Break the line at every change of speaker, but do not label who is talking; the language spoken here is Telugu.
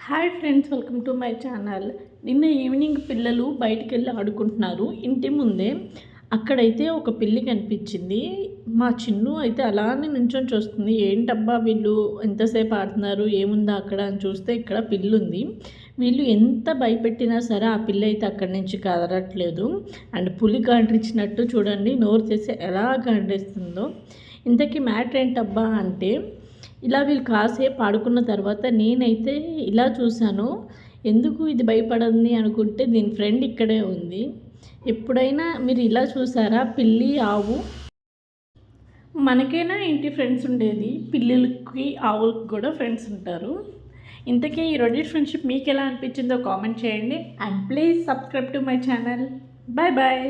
Hi friends, welcome to my channel. నిన్న ఈవినింగ్ పిల్లలు బయటికి వెళ్ళి ఆడుకుంటున్నారు. ఇంటి ముందే అక్కడైతే ఒక పిల్లి కనిపించింది. మా చిన్ను అయితే అలానే నుంచొని చూస్తుంది. ఏంటబ్బా వీళ్ళు ఎంతసేపు ఆడుతున్నారు, ఏముందా అక్కడ అని చూస్తే ఇక్కడ పిల్లి ఉంది. వీళ్ళు ఎంత భయపెట్టినా సరే ఆ పిల్లి అయితే అక్కడి నుంచి కదలట్లేదు. అండ్ పులి గాండ్రించినట్టు చూడండి, నోరు చేసి ఎలా గాండ్రిస్తుందో. ఇంతకీ మ్యాటర్ ఏంటబ్బా అంటే, ఇలా వీళ్ళు కాసేపు ఆడుకున్న తర్వాత నేనైతే ఇలా చూశాను. ఎందుకు ఇది భయపడింది అనుకుంటే దీని ఫ్రెండ్ ఇక్కడే ఉంది. ఎప్పుడైనా మీరు ఇలా చూసారా? పిల్లి, ఆవు. మనకైనా ఇంటి ఫ్రెండ్స్ ఉండేది, పిల్లులకి ఆవులకి కూడా ఫ్రెండ్స్ ఉంటారు. ఇంతకీ ఈ రెండింటి ఫ్రెండ్షిప్ మీకు ఎలా అనిపించిందో కామెంట్ చేయండి. And please subscribe to my channel. Bye bye.